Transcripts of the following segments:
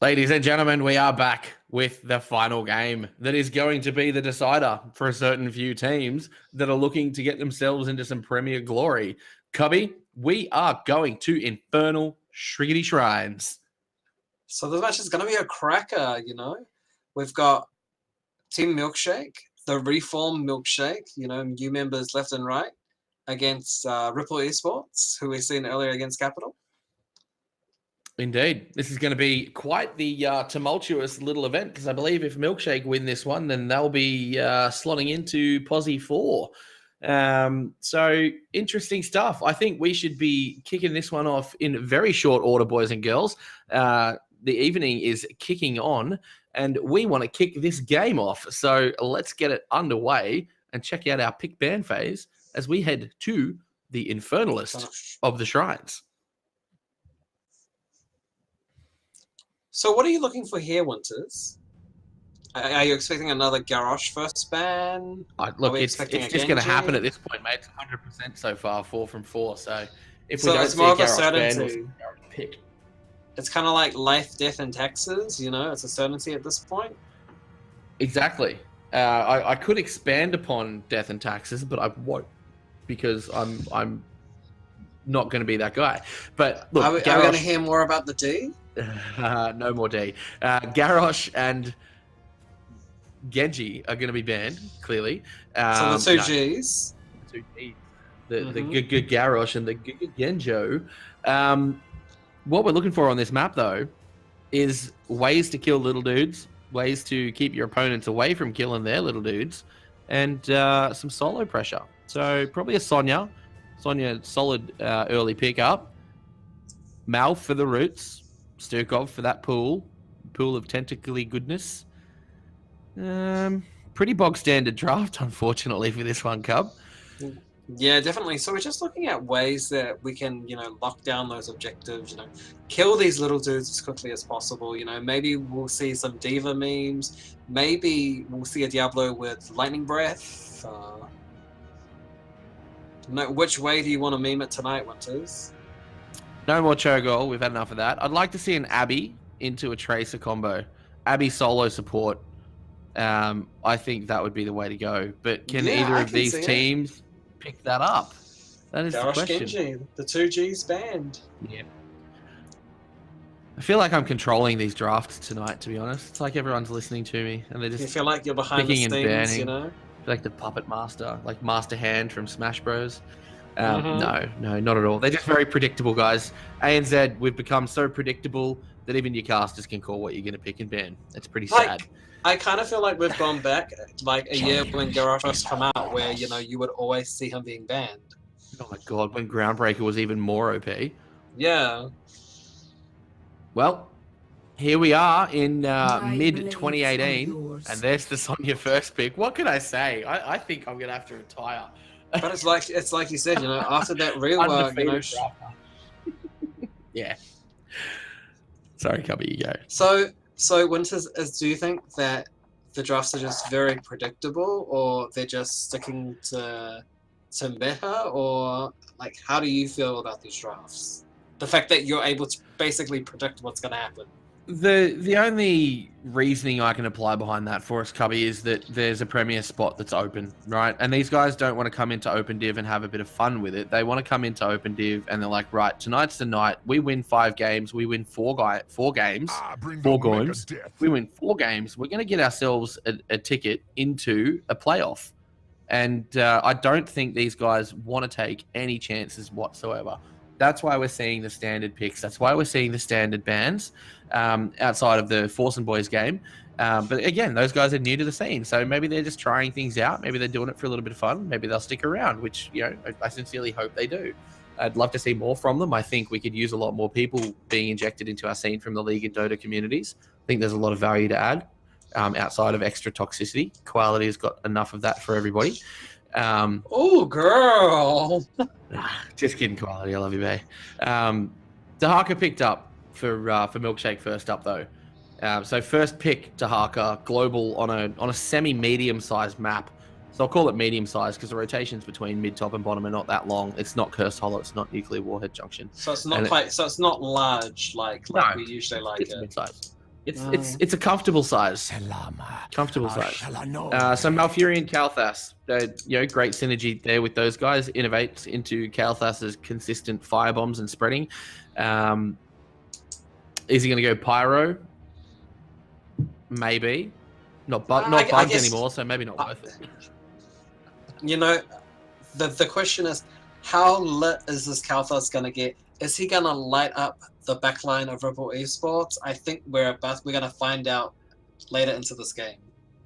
Ladies and gentlemen, we are back with the final game that is going to be the decider for a certain few teams that are looking to get themselves into some Premier glory. Cubby, we are going to Infernal Shriggity Shrines. So this match is going to be a cracker, We've got Team Milkshake, the reformed Milkshake, new members left and right, against Ripple Esports, who we've seen earlier against Capital. Indeed. This is going to be quite the tumultuous little event, because I believe if Milkshake win this one, then they'll be slotting into Posse 4. So interesting stuff. I think we should be kicking this one off in very short order, boys and girls. The evening is kicking on, and we want to kick this game off. So let's get it underway and check out our pick band phase as we head to the Infernalist of the Shrines. So what are you looking for here, Winters? Are you expecting another Garrosh first ban? Look, it's just going to happen at this point, mate. It's 100% so far, 4 from 4. So if we don't it's more of a Garrosh certainty. ban, we'll pick. It's kind of like life, death, and taxes. It's a certainty at this point. Exactly. I could expand upon death and taxes, but I won't, because I'm not going to be that guy. But look, are we going to hear more about the D? No more D. Garrosh and Genji are going to be banned, clearly. So the two Gs. The two Gs. The Garrosh and the Genjo. What we're looking for on this map, though, is ways to kill little dudes, ways to keep your opponents away from killing their little dudes, and some solo pressure. So probably a Sonya. Sonya, solid early pickup. Mal for the roots. Sturkov for that pool of tentacly goodness. Pretty bog standard draft, unfortunately, for this one, Cub. Yeah, definitely. So we're just looking at ways that we can, lock down those objectives, kill these little dudes as quickly as possible. Maybe we'll see some Diva memes. Maybe we'll see a Diablo with Lightning Breath. Which way do you want to meme it tonight, Winters? No more Cho'Gall. We've had enough of that. I'd like to see an Abby into a Tracer combo. Abby solo support. I think that would be the way to go. But can either of these teams pick that up? That is the question. Genji, the two Gs banned. Yeah. I feel like I'm controlling these drafts tonight, to be honest. It's like everyone's listening to me, and they're just you feel like you're behind the scenes, I feel like the puppet master, like Master Hand from Smash Bros. No, not at all. They're just very predictable, guys. ANZ, we've become so predictable that even your casters can call what you're going to pick and ban. It's pretty sad. I kind of feel like we've gone back like a year when Garrosh first come out, where you would always see him being banned. Oh my god, when Groundbreaker was even more OP. Yeah. Well, here we are in mid 2018, and there's the Sonya first pick. What can I say? I think I'm going to have to retire. But it's like you said, after that rework, Yeah. Sorry, Cubby, you go. So Winters, do you think that the drafts are just very predictable, or they're just sticking to meta, or like how do you feel about these drafts? The fact that you're able to basically predict what's going to happen. The only reasoning I can apply behind that for us, Cubby, is that there's a premier spot that's open, right? And these guys don't want to come into Open Div and have a bit of fun with it. They want to come into Open Div and they're like, right, tonight's the night. We win 5 games. We win 4 games. 4 games. We win 4 games. We're going to get ourselves a ticket into a playoff. And I don't think these guys want to take any chances whatsoever. That's why we're seeing the standard picks. That's why we're seeing the standard bans outside of the Force and Boys game. But again, those guys are new to the scene. So maybe they're just trying things out. Maybe they're doing it for a little bit of fun. Maybe they'll stick around, which, I sincerely hope they do. I'd love to see more from them. I think we could use a lot more people being injected into our scene from the League and Dota communities. I think there's a lot of value to add outside of extra toxicity. Quality has got enough of that for everybody. Oh, girl. Just kidding, Quality. I love you, bae. Dahaka picked up for Milkshake first up, though. So first pick, Dahaka, global on a semi-medium-sized map. So I'll call it medium-sized because the rotations between mid, top, and bottom are not that long. It's not Cursed Hollow. It's not Nuclear Warhead Junction. So it's not so it's not large like we usually like it's it. Mid-sized. It's a comfortable size. Comfortable size. So Malfurion, Kalthas, great synergy there with those guys. Innovates into Kalthas's consistent fire bombs and spreading. Is he going to go Pyro? Maybe. Not bugged anymore, so maybe not worth it. The question is, how lit is this Kalthas going to get? Is he going to light up the backline of Ripple Esports? I think we're going to find out later into this game.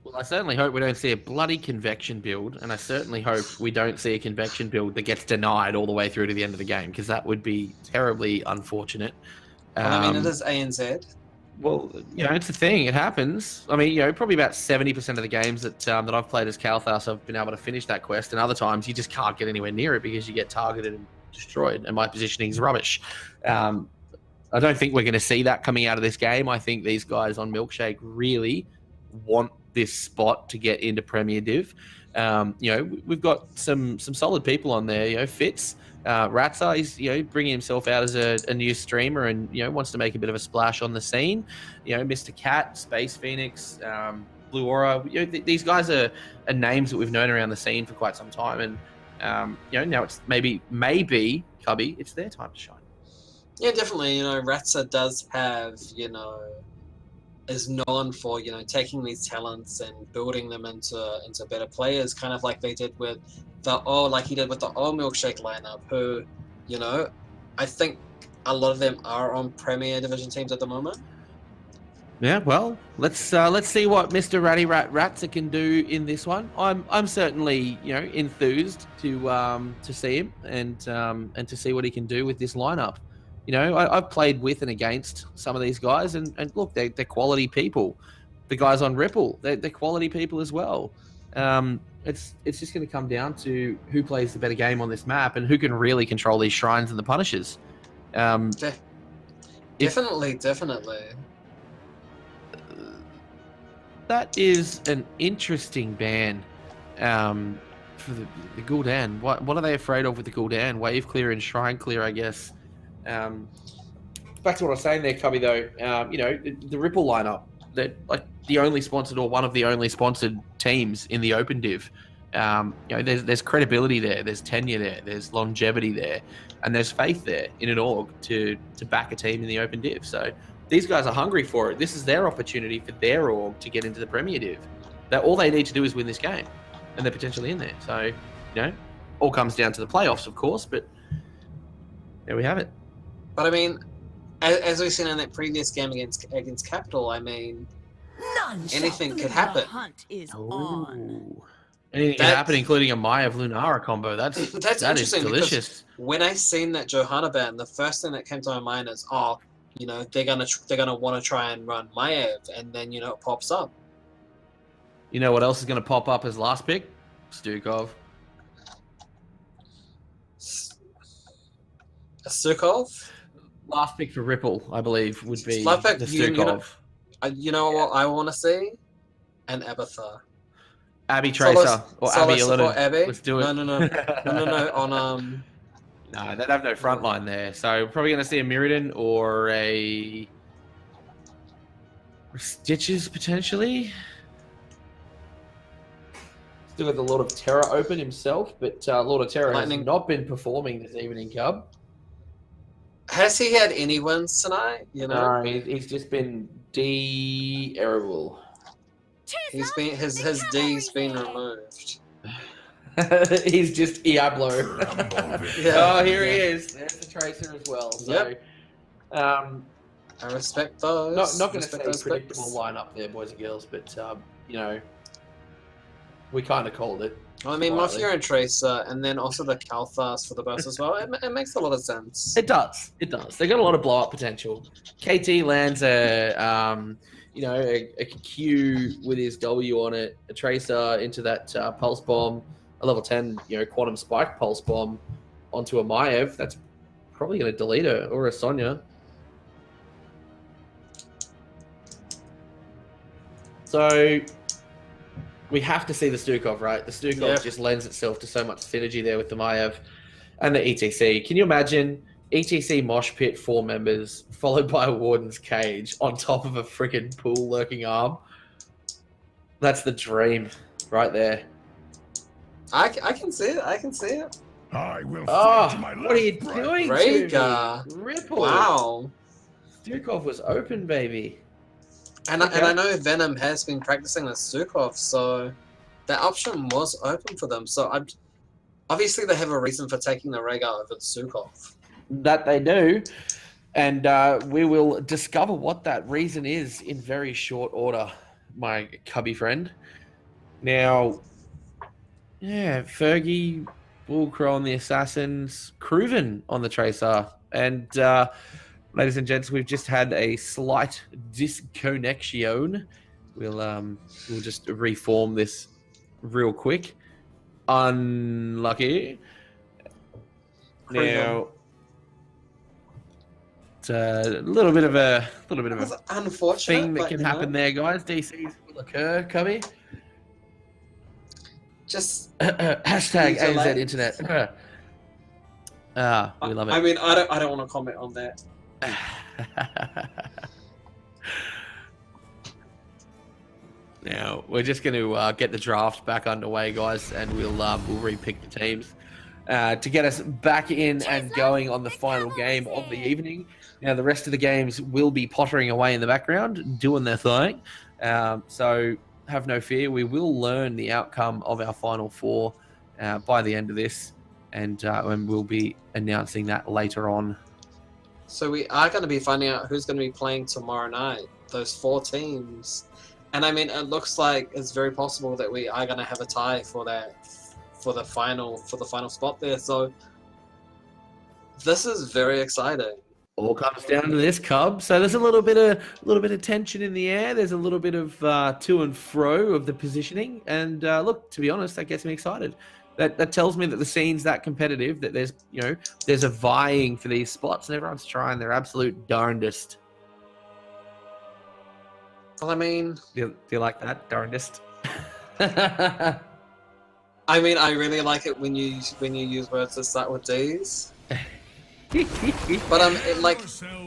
Well, I certainly hope we don't see a bloody convection build, and I certainly hope we don't see a convection build that gets denied all the way through to the end of the game, because that would be terribly unfortunate. Well, it is ANZ. Well, it's the thing. It happens. I mean, probably about 70% of the games that I've played as Kalthas, I've been able to finish that quest, and other times you just can't get anywhere near it because you get targeted and destroyed, and my positioning is rubbish. I don't think we're going to see that coming out of this game. I think these guys on Milkshake really want this spot to get into Premier Div. We've got some solid people on there. Fitz, Ratza, he's bringing himself out as a new streamer and wants to make a bit of a splash on the scene. Mr. Cat, Space Phoenix, Blue Aura. These guys are names that we've known around the scene for quite some time, and now it's maybe Cubby, it's their time to shine. Yeah, definitely. Ratza does have is known for taking these talents and building them into better players, kind of like they did with he did with the old Milkshake lineup, who I think a lot of them are on Premier Division teams at the moment. Yeah, well, let's see what Mr. Ratty Ratza can do in this one. I'm certainly enthused to see him and to see what he can do with this lineup. I've played with and against some of these guys, and look, they're quality people. The guys on Ripple, they're quality people as well. It's just going to come down to who plays the better game on this map and who can really control these shrines and the punishes. Definitely. That is an interesting ban for the Gul'dan. What are they afraid of with the Gul'dan? Wave clear and shrine clear, I guess. Back to what I was saying there, Cubby, though. The Ripple lineup, they're like the only sponsored or one of the only sponsored teams in the Open Div. There's credibility there, there's tenure there, there's longevity there, and there's faith there in an org to back a team in the Open Div. So these guys are hungry for it. This is their opportunity for their org to get into the Premier Div. All they need to do is win this game, and they're potentially in there. So, all comes down to the playoffs, of course, but there we have it. But I mean, as we've seen in that previous game against Capital, I mean, anything could happen. Hunt is on. Anything can happen, including a Maya Lunara combo. That is delicious. When I seen that Johanna ban, the first thing that came to my mind is, they're gonna want to try and run Maiev, and then it pops up. You know what else is going to pop up as last pick? Stukov. Stukov? Last pick for Ripple, I believe, would be last pick, the Stukov. What I want to see? An Abathar. Abby Tracer or Abby Illinois. Abby? Let's do it. No. On No, they'd have no front line there. So probably going to see a Mirrodin or a Stitches potentially. Still got the Lord of Terror open himself, but Lord of Terror has not been performing this evening, Cub. Has he had any wins tonight? No, he's just been D-erable. He's been his D's been removed. He's just Diablo. Oh, here he is. There's the Tracer as well. So, I respect those. Not going to say predictable lineup there, boys and girls, but we kind of called it. Well, I mean, Mafia and Tracer, and then also the Kalthas for the burst as well. It makes a lot of sense. It does. They got a lot of blow up potential. KT lands a Q with his W on it, a Tracer into that pulse bomb, a level 10, quantum spike pulse bomb onto a Maiev. That's probably going to delete her, or a Sonya. So we have to see the Stukov, right? The Stukov just lends itself to so much synergy there with the Maiev and the ETC. Can you imagine ETC mosh pit, 4 members, followed by a warden's cage on top of a freaking pool lurking arm. That's the dream right there. I can see it. I can see it. I will Oh, fight to my what are you last breath. doing Rhaegar. to me? Ripple. Wow. Stukov was open, baby. And I know Venom has been practicing with Stukov, so that option was open for them. So obviously they have a reason for taking the Rhaegar over Stukov. That they do. And we will discover what that reason is in very short order, my cubby friend. Now, yeah, Fergie, Bullcrow on the Assassins, Cruven on the Tracer. And ladies and gents, we've just had a slight disconnection. We'll just reform this real quick. Unlucky. Now, it's a little bit of a Unfortunate thing that can happen there, guys. DCs will occur, cubby. Just Hashtag User ANZ late. Internet. We love it. I mean, I don't want to comment on that. Now we're just going to get the draft back underway, guys, and we'll repick the teams to get us back in and going on the final game of the evening. Now the rest of the games will be pottering away in the background, doing their thing. So have no fear. We will learn the outcome of our final 4 by the end of this, and we'll be announcing that later on. So we are going to be finding out who's going to be playing tomorrow night. Those 4 teams, and I mean, it looks like it's very possible that we are going to have a tie for the final spot there. So this is very exciting. All comes down to this, Cub. So there's a little bit of tension in the air. There's a little bit of to and fro of the positioning. And look, to be honest, that gets me excited. That tells me that the scene's that competitive, that there's a vying for these spots, and everyone's trying their absolute darndest. Well, I mean, Do you like that, darndest? I mean, I really like it when you use words that start with D's. But like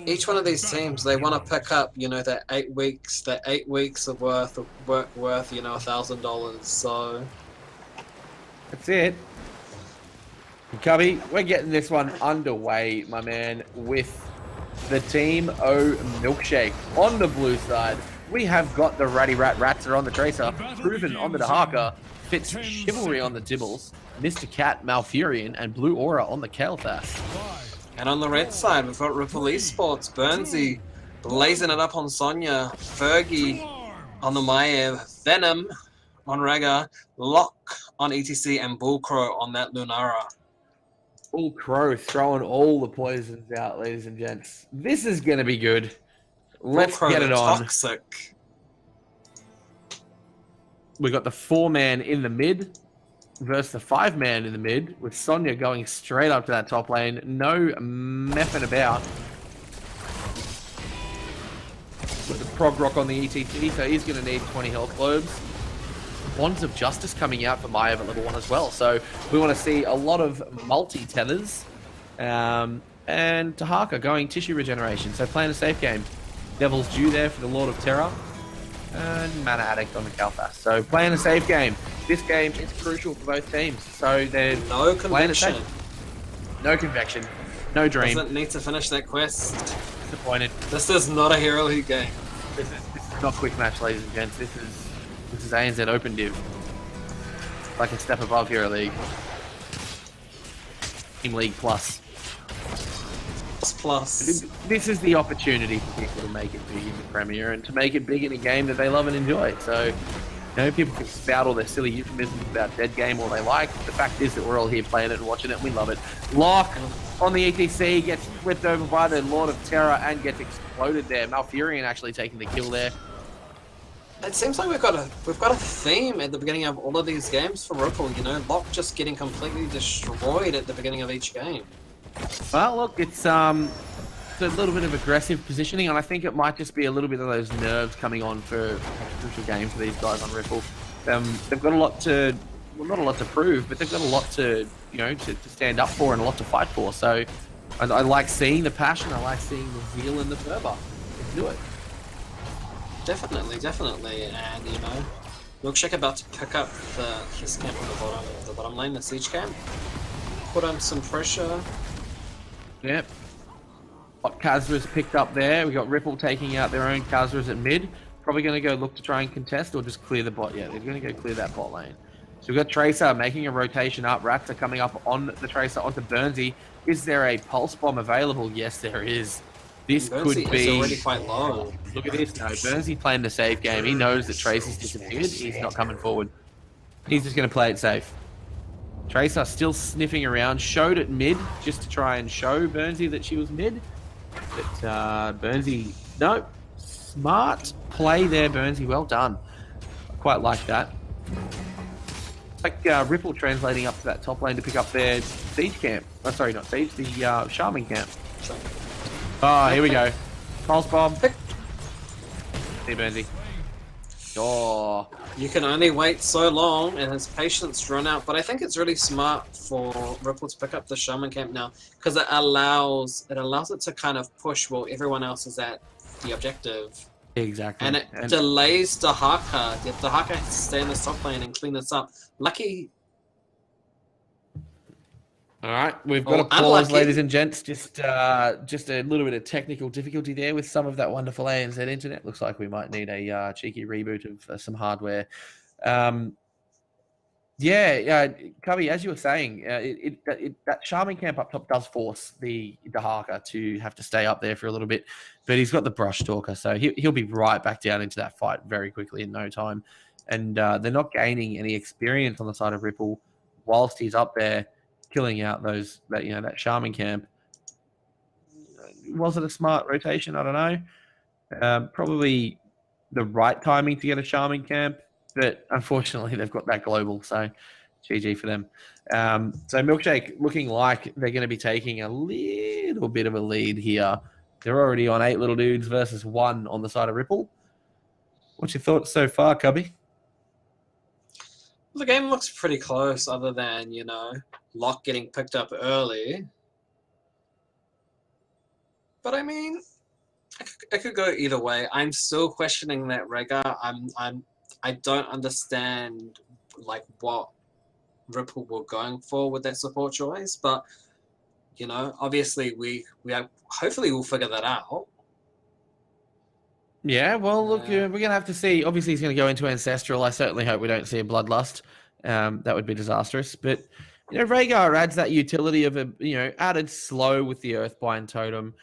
each one of these teams, they want to pick up, that 8 weeks of worth $1,000. So That's it. Cubby, we're getting this one underway, my man, with the Team O Milkshake. On the blue side, we have got the Ratty Rat Ratzer on the Tracer, Proven on the Dahaka, Fitz Chivalry on the Dibbles, Mr. Cat Malfurion, and Blue Aura on the Kael'thas. and on the red side, we've got Ripple Esports, Burnsy blazing it up on Sonya, Fergie on the Maev, Venom on Rhaegar, Locke on ETC, and Bullcrow on that Lunara. Bullcrow throwing all the poisons out, ladies and gents. This is going to be good. Let's Bullcrow, get it on. Toxic. We got the 4-man in the mid versus the 5-man in the mid, with Sonya going straight up to that top lane. No meffing about. With the prog rock on the ETC, so he's going to need 20 health globes. Bonds of Justice coming out for Maev at level 1 as well. So we want to see a lot of multi-tethers. And Tahaka going tissue regeneration. So playing a safe game. Devil's Due there for the Lord of Terror. And Mana Addict on the Kael'thas. So playing a safe game. This game is crucial for both teams. So they're No playing it conviction. safe. No convection. No dream. Doesn't need to finish that quest. Disappointed. This is not a Hero League game. This is not quick match, ladies and gents. This is ANZ Open Div. Like a step above Hero League. Team League Plus. Plus. This is the opportunity for people to make it big in the Premier and to make it big in a game that they love and enjoy. So, people can spout all their silly euphemisms about dead game all they like. The fact is that we're all here playing it and watching it and we love it. Locke on the ETC gets flipped over by the Lord of Terror and gets exploded there. Malfurion actually taking the kill there. It seems like we've got a theme at the beginning of all of these games for Ripple, Locke just getting completely destroyed at the beginning of each game. Well, look, it's a little bit of aggressive positioning, and I think it might just be a little bit of those nerves coming on for a crucial game for these guys on Ripple. They've got a lot to, well, not a lot to prove, but they've got a lot to, to stand up for and a lot to fight for. So I like seeing the passion. I like seeing the zeal and the fervor. Let's do it. Definitely, definitely. And, you know, Milkshake about to pick up his camp on the bottom lane, the siege camp. Put on some pressure. Yep. Got Kazra's picked up there. We got Ripple taking out their own Kazra's at mid. Probably going to go look to try and contest or just clear the bot. Yeah, they're going to go clear that bot lane. So we've got Tracer making a rotation up. Raptor coming up on the Tracer onto Burnsy. Is there a pulse bomb available? Yes, there is. This Burnsy could be... is already quite low. Look at this. No, Burnsy playing the safe game. He knows that Tracer's disappeared. He's not coming forward. He's just going to play it safe. Tracer still sniffing around. Showed at mid just to try and show Burnsy that she was mid. But Burnsy... No. Smart play there, Burnsy. Well done. I quite like that. Like Ripple translating up to that top lane to pick up their siege camp. Oh, sorry, not siege, the Shaman camp. Oh, here we go. Pulse bomb. See Burnsy. Oh. You can only wait so long and his patience run out, but I think it's really smart for Ripple to pick up the Shaman camp now because it allows it to kind of push while everyone else is at the objective. Exactly. And it delays Dahaka. Dahaka has to stay in the top lane and clean this up. Lucky. All right, we've got a pause, ladies and gents. Just a little bit of technical difficulty there with some of that wonderful ANZ internet. Looks like we might need a cheeky reboot of some hardware. Cubby, as you were saying, that Shaman camp up top does force the Dahaka to have to stay up there for a little bit, but he's got the Brush Stalker, so he'll be right back down into that fight very quickly in no time. And they're not gaining any experience on the side of Ripple whilst he's up there killing out that Shaman camp. Was it a smart rotation? I don't know. Probably the right timing to get a Shaman camp. But unfortunately, they've got that global, so GG for them. So Milkshake looking like they're going to be taking a little bit of a lead here. They're already on 8 little dudes versus 1 on the side of Ripple. What's your thoughts so far, Cubby? The game looks pretty close other than, you know, Locke getting picked up early. But I mean, it could go either way. I'm still questioning that Rega. I don't understand like what Ripple were going for with that support choice, but you know, obviously we hopefully we'll figure that out. Yeah, well, look, we're gonna have to see. Obviously, he's gonna go into Ancestral. I certainly hope we don't see a Bloodlust. That would be disastrous. But you know, Rhaegar adds that utility of added slow with the Earthbind totem.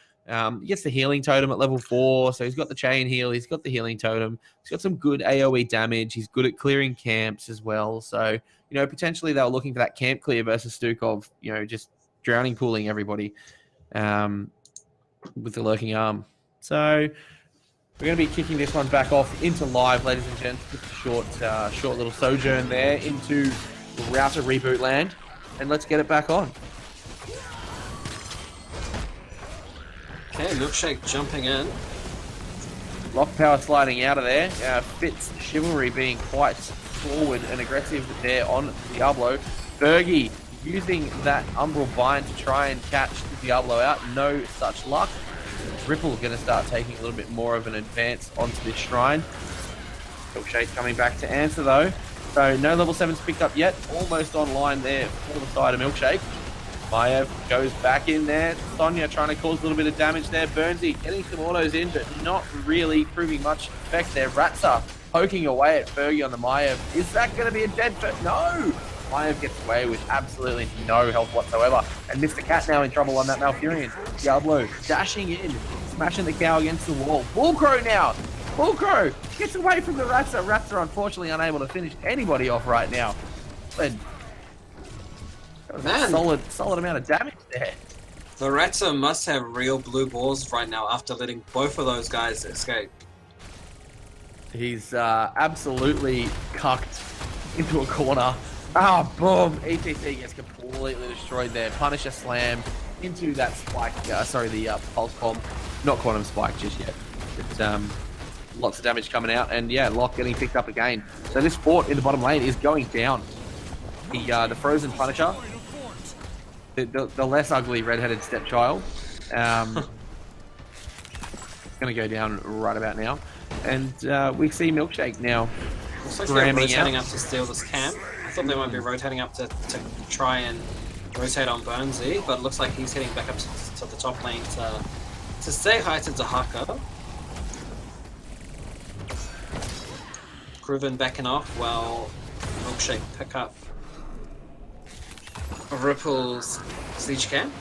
He gets the healing totem at level 4, so he's got the chain heal, he's got the healing totem, he's got some good AoE damage, he's good at clearing camps as well, so, potentially they were looking for that camp clear versus Stukov, just drowning pooling everybody with the lurking arm. So, we're going to be kicking this one back off into live, ladies and gents, just a short little sojourn there into Router Reboot Land, and let's get it back on. Okay, Milkshake jumping in. Lock power sliding out of there. Fitz Chivalry being quite forward and aggressive there on Diablo. Fergie using that Umbral Bind to try and catch Diablo out. No such luck. Ripple's going to start taking a little bit more of an advance onto this shrine. Milkshake coming back to answer though. So no level 7's picked up yet. Almost online there for the side of Milkshake. Maev goes back in there. Sonya trying to cause a little bit of damage there. Burnsy getting some autos in, but not really proving much effect there. Ratsa poking away at Fergie on the Maev. Is that going to be a dead Fergie? No! Maev gets away with absolutely no health whatsoever. And Mr. Cat now in trouble on that Malfurion. Diablo dashing in, smashing the cow against the wall. Bullcrow now! Bullcrow gets away from the Ratsa. Ratsa unfortunately unable to finish anybody off right now. But man, solid amount of damage there. The Ratsa must have real blue balls right now after letting both of those guys escape. He's absolutely cucked into a corner. Boom! ETC gets completely destroyed there. Punisher slam into that spike. The pulse bomb. Not quantum spike just yet. But, lots of damage coming out, and yeah, Locke getting picked up again. So this fort in the bottom lane is going down. The Frozen Punisher the less ugly red-headed stepchild. Going to go down right about now. And we see Milkshake now. Looks like they're ramming rotating out. up to steal this camp. I thought they might be rotating up to try and rotate on Burnsy, but it looks like he's heading back up to the top lane to say hi to Dahaka. Cruven backing off while Milkshake pick up Ripple's siege camp.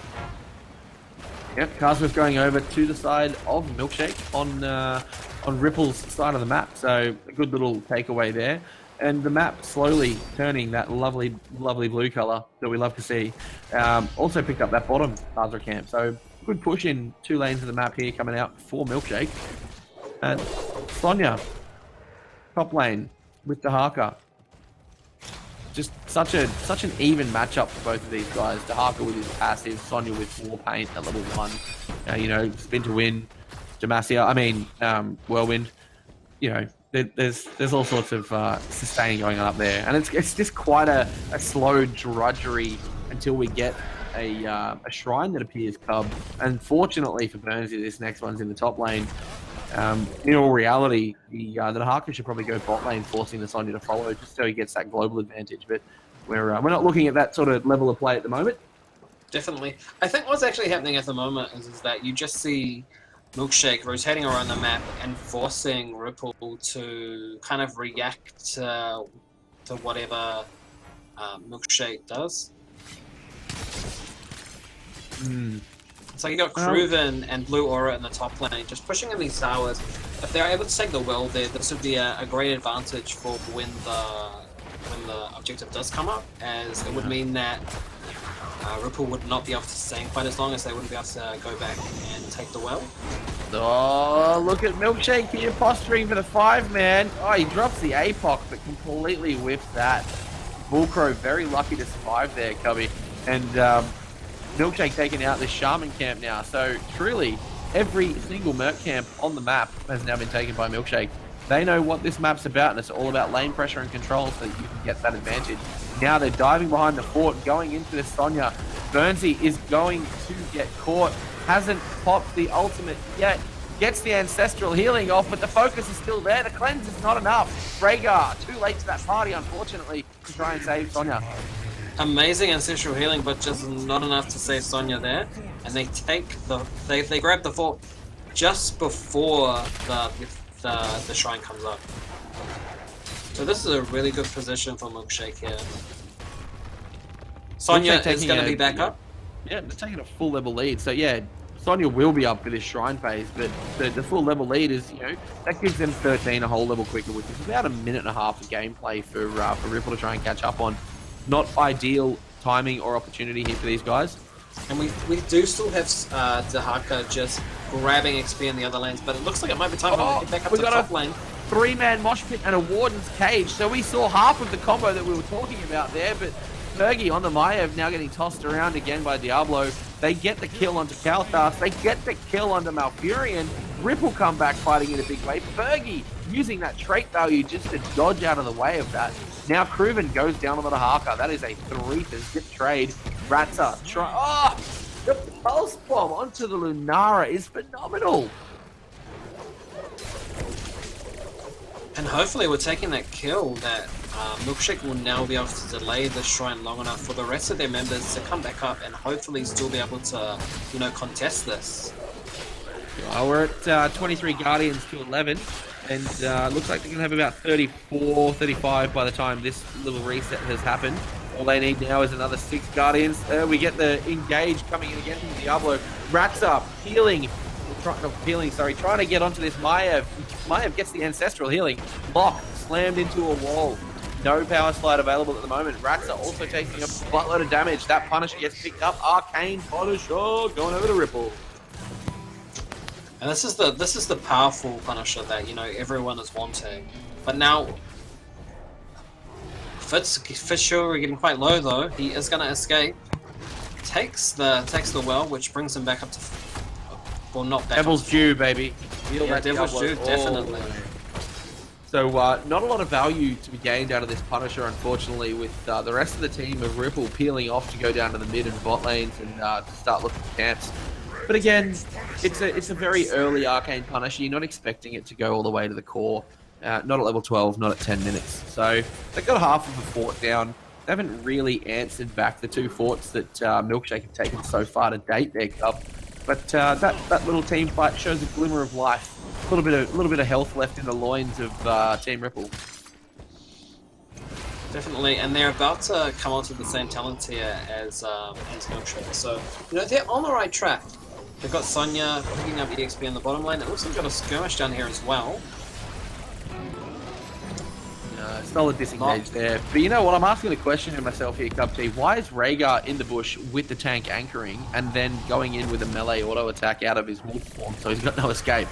Yep, Carsmith going over to the side of Milkshake on Ripple's side of the map. So a good little takeaway there. And the map slowly turning that lovely, lovely blue color that we love to see. Also picked up that bottom Hazra camp. So good push in 2 lanes of the map here coming out for Milkshake. And Sonya, top lane with Dahaka. Just such an even matchup for both of these guys. Dahaka with his passive, Sonya with war paint at level 1. Spin to win, Demacia. Whirlwind. There's all sorts of sustaining going on up there, and it's just quite a slow drudgery until we get a shrine that appears Cub. Unfortunately for Burnsy, this next one's in the top lane. In all reality, the Dahaka should probably go bot lane, forcing the Sonya to follow, just so he gets that global advantage. But we're not looking at that sort of level of play at the moment. Definitely. I think what's actually happening at the moment is that you just see Milkshake rotating around the map and forcing Ripple to kind of react to whatever Milkshake does. So you got Cruven and Blue Aura in the top lane, just pushing in these towers. If they're able to take the well there, this would be a great advantage for when the objective does come up, as it would mean that Ripple would not be able to sustain quite as long, as they wouldn't be able to go back and take the well. Oh, look at Milkshake here posturing for the 5-man. Oh, he drops the APOC, but completely whiffed that. Bullcrow very lucky to survive there, Cubby. And Milkshake taking out this Shaman camp now. So truly, every single Merc camp on the map has now been taken by Milkshake. They know what this map's about, and it's all about lane pressure and control so that you can get that advantage. Now they're diving behind the fort, going into the Sonya. Burnsy is going to get caught. Hasn't popped the ultimate yet. Gets the ancestral healing off, but the focus is still there. The cleanse is not enough. Rhaegar, too late to that party, unfortunately, to try and save Sonya. Amazing ancestral healing, but just not enough to save Sonya there. And they they grab the fort just before the shrine comes up. So this is a really good position for Milkshake here. Sonya is going to be back up. Yeah, they're taking a full level lead. So yeah, Sonya will be up for this shrine phase, but the full level lead is, that gives them 13 a whole level quicker, which is about a minute and a half of gameplay for Ripple to try and catch up on. Not ideal timing or opportunity here for these guys. And we do still have Dahaka just grabbing XP in the other lanes, but it looks like it might be time for them to get back up to the top lane. 3-man mosh pit and a Warden's Cage. So we saw half of the combo that we were talking about there, but Fergie on the Maiev now getting tossed around again by Diablo. They get the kill onto Kalthas. They get the kill onto Malfurion. Ripple come back fighting in a big way. Fergie using that trait value just to dodge out of the way of that. Now Cruven goes down on the Dahaka. That is a 3 to zip trade. Ratza the pulse bomb onto the Lunara is phenomenal. And hopefully we're taking that kill that Milkshake will now be able to delay the shrine long enough for the rest of their members to come back up and hopefully still be able to, contest this. We're at 23 Guardians to 11, and looks like they're going to have about 34, 35 by the time this little reset has happened. All they need now is another 6 Guardians. We get the engage coming in again from Diablo. Rats up, trying to get onto this Maiev. Maiev gets the ancestral healing. Lock, slammed into a wall. No power slide available at the moment. Rats are also taking a buttload of damage. That Punisher gets picked up. Arcane Punisher going over the Ripple. And this is the powerful Punisher that everyone is wanting. But now Fitzgerald getting quite low though. He is gonna escape. Takes the well, which brings him back up to not back. Devil's Due, baby. Yeah, Devil's Due, definitely. So not a lot of value to be gained out of this Punisher, unfortunately, with the rest of the team of Ripple peeling off to go down to the mid and bot lanes and to start looking for camps. But again, it's a very early Arcane Punisher. You're not expecting it to go all the way to the core. Not at level 12, not at 10 minutes. So they've got half of a fort down. They haven't really answered back the 2 forts that Milkshake have taken so far to date there, Cub. But that little team fight shows a glimmer of life. A little bit of health left in the loins of Team Ripple. Definitely, and they're about to come onto the same talent tier as Milkshake. So, they're on the right track. They've got Sonya picking up EXP on the bottom lane. It looks like they've got a skirmish down here as well. Solid disengage there. But you know what? I'm asking the question to myself here, Cub T. Why is Rhaegar in the bush with the tank anchoring and then going in with a melee auto attack out of his wolf form so he's got no escape?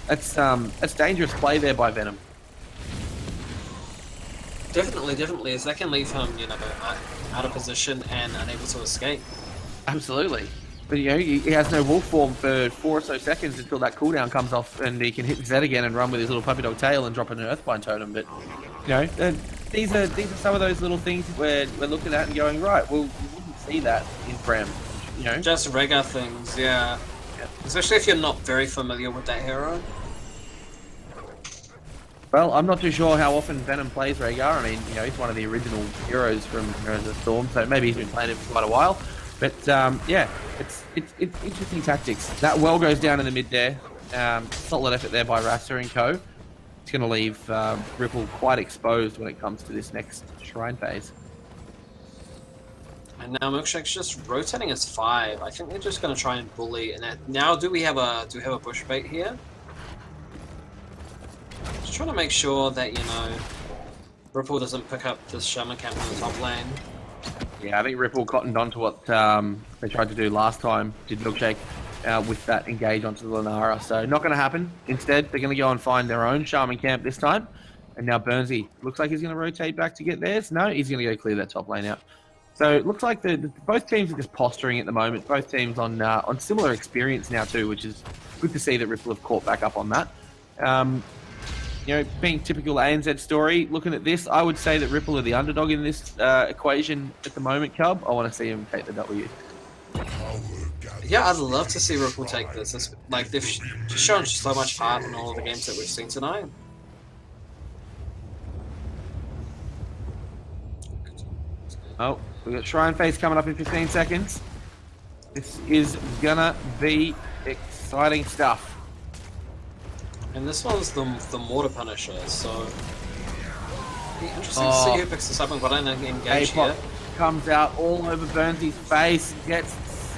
That's dangerous play there by Venom. Definitely, as that can leave him, out of position and unable to escape. Absolutely. But he has no wolf form for 4 or so seconds until that cooldown comes off and he can hit Z again and run with his little puppy dog tail and drop an Earthbind totem. But these are some of those little things we're looking at and going, right, well, you wouldn't see that in Prem. Just Rhaegar things, yeah. Especially if you're not very familiar with that hero. Well, I'm not too sure how often Venom plays Rhaegar. I mean, he's one of the original heroes from Heroes of the Storm, so maybe he's been playing it for quite a while. But yeah, it's interesting tactics. That well goes down in the mid there. Solid effort there by Rasta and co. It's going to leave Ripple quite exposed when it comes to this next Shrine phase. And now Milkshake's just rotating his 5. I think they're just going to try and bully. And now, do we have a bush bait here? Just trying to make sure that Ripple doesn't pick up this Shaman camp in the top lane. Yeah, I think Ripple cottoned on to what they tried to do last time, did Milkshake, with that engage onto the Lunara. So not going to happen. Instead, they're going to go and find their own Shaman camp this time. And now Burnsy looks like he's going to rotate back to get theirs. No, he's going to go clear that top lane out. So it looks like both teams are just posturing at the moment. Both teams on similar experience now too, which is good to see that Ripple have caught back up on that. Being typical ANZ story, looking at this, I would say that Ripple are the underdog in this equation at the moment, Cub. I want to see him take the W. Yeah, I'd love to see Ripple take this. They've just shown so much heart in all of the games that we've seen tonight. Oh, we've got Shrine Phase coming up in 15 seconds. This is gonna be exciting stuff. And this one's the Mortar Punisher, so it'll be interesting to see who picks this up and what I engage here. Comes out all over Burnsy's face, gets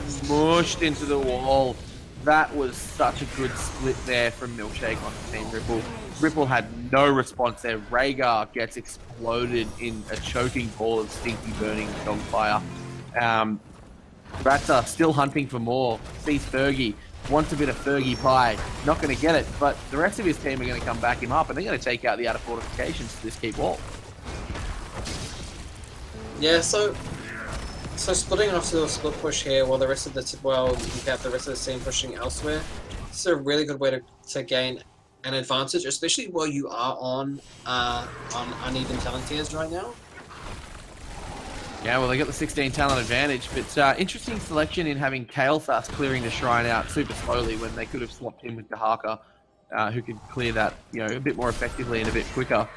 smushed into the wall. That was such a good split there from Milkshake on Team Ripple. Ripple had no response there. Rhaegar gets exploded in a choking ball of stinky burning dogfire. Ratsa still hunting for more. Sees Fergie. Wants a bit of Fergie pie. Not going to get it, but the rest of his team are going to come back him up and they're going to take out the outer fortifications to this keep wall. Yeah, so splitting off to a split push here while the rest of the you have the rest of the team pushing elsewhere. This is a really good way to gain an advantage, especially while you are on uneven talent tiers right now. Yeah, well, they got the 16 talent advantage, but interesting selection in having Kael'thas clearing the shrine out super slowly when they could have swapped him with Dahaka, who could clear that, a bit more effectively and a bit quicker.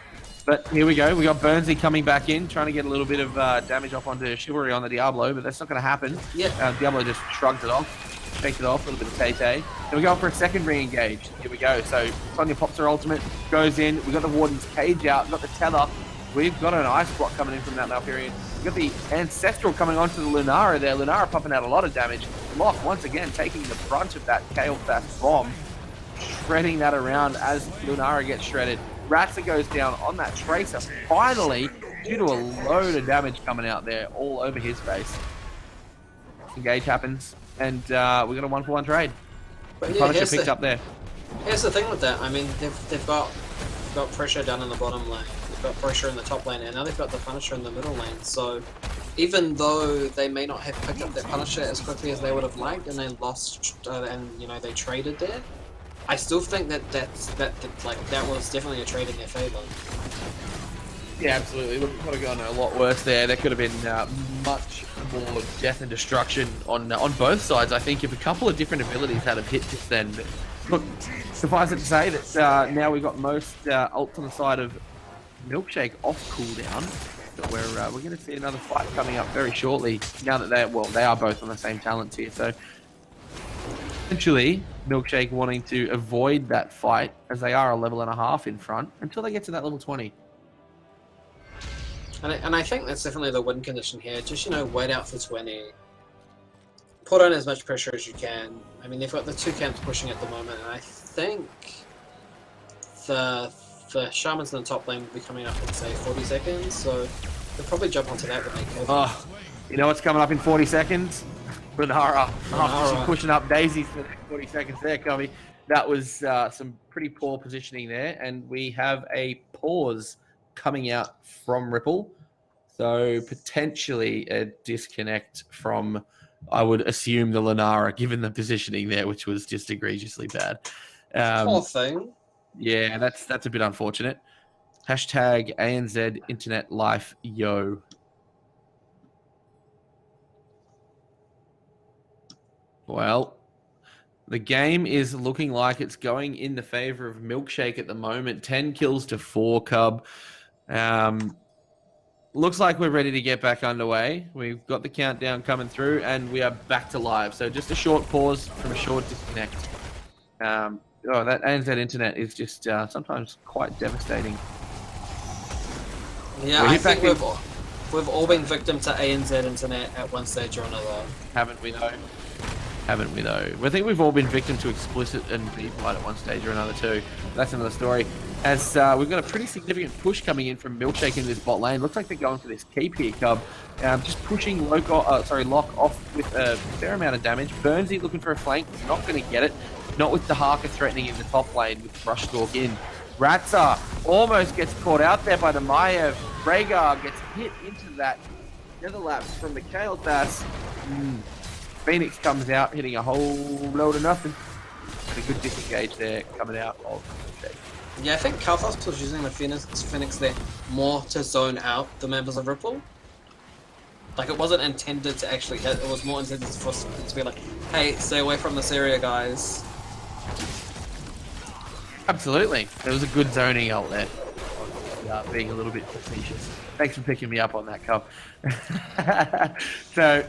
But here we go. We got Burnsy coming back in, trying to get a little bit of damage off onto Chivalry on the Diablo, but that's not going to happen. Yeah. Diablo just shrugs it off, shakes it off, a little bit of Tay-Tay. Then we go for a second re-engage. Here we go. So Sonya pops her ultimate, goes in. We got the Warden's Cage out, got the Tether. We've got an Ice Block coming in from that Malfurion. We've got the Ancestral coming onto the Lunara there. Lunara popping out a lot of damage. Locke once again taking the brunt of that Kael'thas bomb, shredding that around as Lunara gets shredded. Ratsa goes down on that Tracer, finally, due to a load of damage coming out there all over his face. Engage happens, and we got a 1-for-1 trade. But yeah, Punisher picked up there. Here's the thing with that. I mean, they've got pressure down in the bottom lane. They've got pressure in the top lane, and now they've got the Punisher in the middle lane. So even though they may not have picked up their Punisher as quickly as they would have liked, and they lost, and they traded there, I still think that that was definitely a trade in their favor. Yeah, absolutely. Look, it could have gone a lot worse there. There could have been much more death and destruction on both sides. I think if a couple of different abilities had have hit just then. But look, suffice it to say that now we've got most ults on the side of Milkshake off cooldown. So we're going to see another fight coming up very shortly. Now that they are both on the same talent tier. So essentially, Milkshake wanting to avoid that fight as they are a level and a half in front until they get to that level 20. And I think that's definitely the win condition here. Just, wait out for 20. Put on as much pressure as you can. I mean, they've got the two camps pushing at the moment, and I think the Shamans in the top lane will be coming up in, say, 40 seconds, so they'll probably jump onto that when they can. Oh, you know what's coming up in 40 seconds? Renara. After pushing up daisies for the next 40 seconds there, Covey. That was some pretty poor positioning there, and we have a pause coming out from Ripple. So potentially a disconnect from, I would assume, the Lunara, given the positioning there, which was just egregiously bad. Poor thing. Yeah, that's a bit unfortunate. Hashtag ANZ Internet Life Yo. Well, the game is looking like it's going in the favor of Milkshake at the moment. 10 kills to 4, Cub. Looks like we're ready to get back underway. We've got the countdown coming through, and we are back to live. So just a short pause from a short disconnect. That ANZ internet is just sometimes quite devastating. Yeah, I think we've all been victim to ANZ internet at one stage or another. Haven't we though? I think we've all been victim to explicit and V-Fight at one stage or another too. That's another story. As we've got a pretty significant push coming in from Milkshake into this bot lane. Looks like they're going for this keep here, Cub. Just pushing Lock off with a fair amount of damage. Burnsy looking for a flank, not going to get it. Not with the Harker threatening in the top lane with Brush Stalk in. Ratsa almost gets caught out there by the Maiev. Rhaegar gets hit into that Netherlaps from the Kael'thas. Phoenix comes out, hitting a whole load of nothing. And a good disengage there coming out of the shape. Yeah, I think Kael'thas was using the Phoenix there more to zone out the members of Ripple. Like, it wasn't intended to actually hit, it was more intended for it to be like, hey, stay away from this area, guys. Absolutely. There was a good zoning out there. Being a little bit facetious. Thanks for picking me up on that, Cub. So,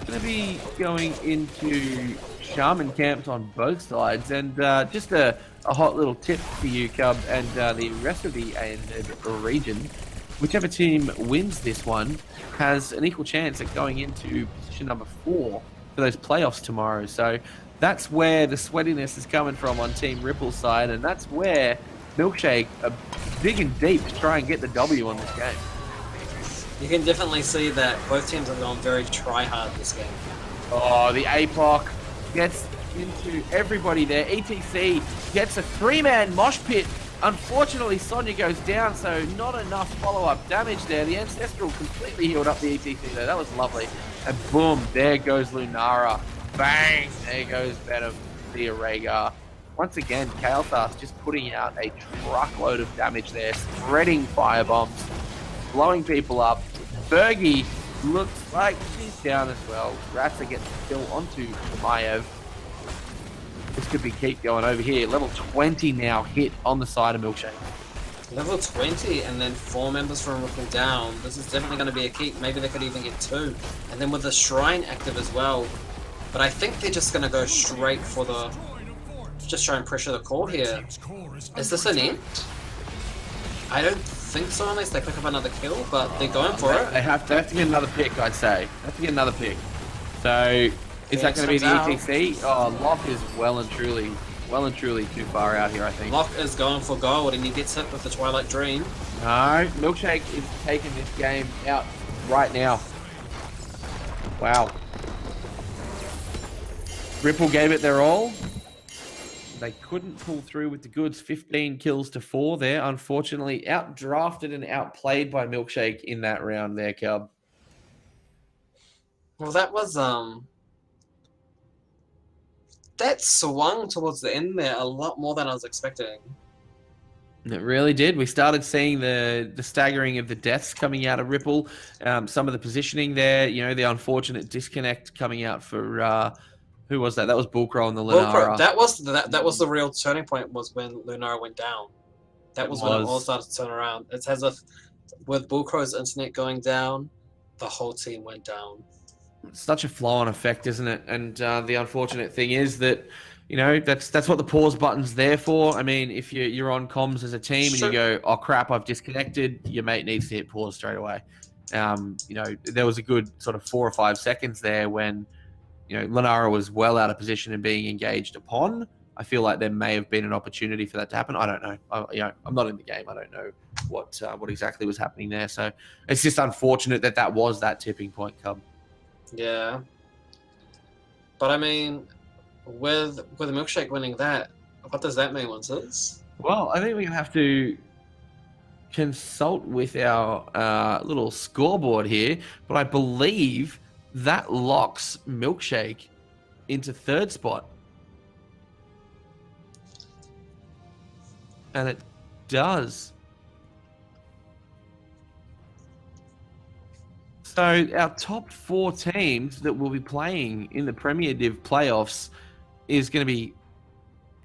going to be going into Shaman camps on both sides, and just a hot little tip for you, Cub, and the rest of the ANZ region. Whichever team wins this one has an equal chance at going into position number 4 for those playoffs tomorrow. So that's where the sweatiness is coming from on Team Ripple's side, and that's where Milkshake are digging deep to try and get the W on this game. You can definitely see that both teams have gone very try-hard this game. Oh, the APOC gets into everybody there. ETC gets a 3-man mosh pit. Unfortunately, Sonya goes down, so not enough follow-up damage there. The Ancestral completely healed up the ETC there. That was lovely. And boom, there goes Lunara. Bang! There goes Venom, the Rhaegar. Once again, Kael'thas just putting out a truckload of damage there, spreading firebombs, blowing people up. Fergie looks like she's down as well. Ratsa gets the kill onto Maiev. This could be keep going over here. Level 20 now hit on the side of Milkshake. Level 20 and then 4 members from Ripple down. This is definitely going to be a keep. Maybe they could even get 2. And then with the Shrine active as well. But I think they're just going to go straight for the... Just try and pressure the core here. Is this an end? I don't think so unless they pick up another kill, but they're going for it. They have to get another pick, I'd say. They have to get another pick. So... Is that going to be the ETC? Oh, Locke is well and truly too far out here, I think. Locke is going for gold and he gets hit with the Twilight Dream. No, Milkshake is taking this game out right now. Wow. Ripple gave it their all. They couldn't pull through with the goods. 15 kills to 4 there. Unfortunately, outdrafted and outplayed by Milkshake in that round there, Cub. Well, that was that swung towards the end there a lot more than I was expecting. It really did. We started seeing the staggering of the deaths coming out of Ripple. Some of the positioning there, the unfortunate disconnect coming out for who was that? That was Bullcrow and the Lunara. That was the real turning point, was when Lunara went down. That was when it all started to turn around. It's as if with Bullcrow's internet going down, the whole team went down. It's such a flow-on effect, isn't it? And the unfortunate thing is that, that's what the pause button's there for. I mean, if you're on comms as a team and you go, oh crap, I've disconnected, your mate needs to hit pause straight away. There was a good sort of 4 or 5 seconds there when, Lunara was well out of position and being engaged upon. I feel like there may have been an opportunity for that to happen. I don't know. I'm not in the game. I don't know what exactly was happening there. So it's just unfortunate that was that tipping point, Cub. Yeah. But I mean, with the Milkshake winning that, what does that mean, Winters? Well, I think we're going to have to consult with our little scoreboard here, but I believe that locks Milkshake into 3rd spot. And it does. So our top 4 teams that will be playing in the Premier Div playoffs is going to be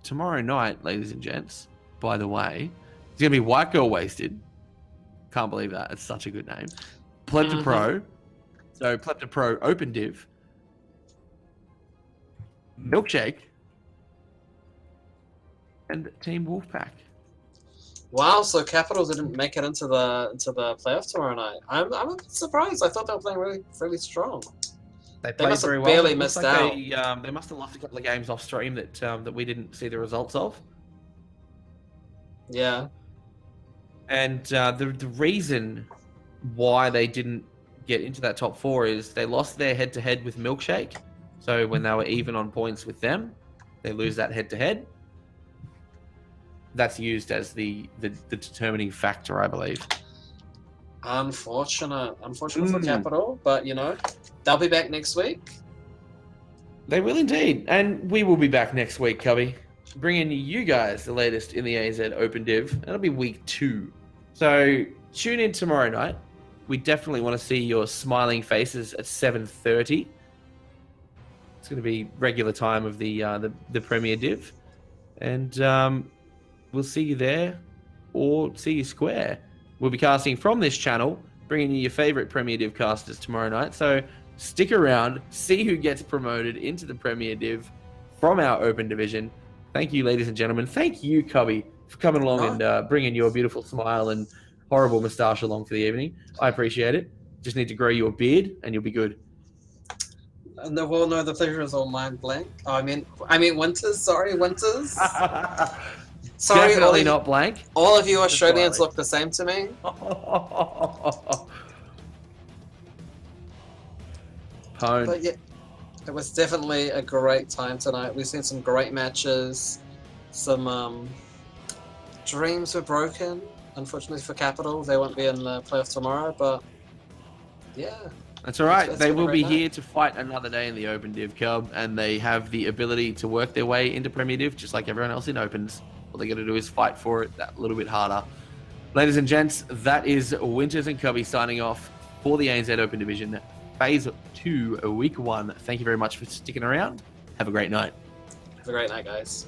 tomorrow night, ladies and gents, by the way. It's going to be White Girl Wasted. Can't believe that. It's such a good name. Plepto Pro. So Plepto Pro Open Div. Milkshake. And Team Wolfpack. Wow, so Capital didn't make it into the playoff tomorrow night. I'm a bit surprised. I thought they were playing really strong. They played must have very well. barely missed out. They must have lost a couple of games off stream that we didn't see the results of. Yeah. And the reason why they didn't get into that top 4 is they lost their head-to-head with Milkshake. So when they were even on points with them, they lose that head-to-head. That's used as the determining factor, I believe. Unfortunate for Capital, but they'll be back next week. They will indeed, and we will be back next week, Cubby, bringing you guys the latest in the ANZ Open Div. That'll be week 2. So tune in tomorrow night. We definitely want to see your smiling faces at 7:30. It's going to be regular time of the Premier Div, and we'll see you there, or see you square. We'll be casting from this channel, bringing you your favorite Premier Div casters tomorrow night. So stick around, see who gets promoted into the Premier Div from our Open Division. Thank you, ladies and gentlemen. Thank you, Cubby, for coming along and bringing your beautiful smile and horrible moustache along for the evening. I appreciate it. Just need to grow you a beard, and you'll be good. No, well, no, the pleasure is all mine, Blank. Oh, I mean, Winters. Sorry, Winters. Sorry, definitely not Blank. All of you Australians look the same to me. Pwn. But yeah, it was definitely a great time tonight. We've seen some great matches. Some dreams were broken, unfortunately for Capital. They won't be in the playoff tomorrow, but yeah. That's all right. They will be here to fight another day in the Open Div, Cub, and they have the ability to work their way into Premier Div just like everyone else in Opens. All they got to do is fight for it that little bit harder. Ladies and gents, that is Winters and Cubby signing off for the ANZ Open Division Phase 2, Week 1. Thank you very much for sticking around. Have a great night. Have a great night, guys.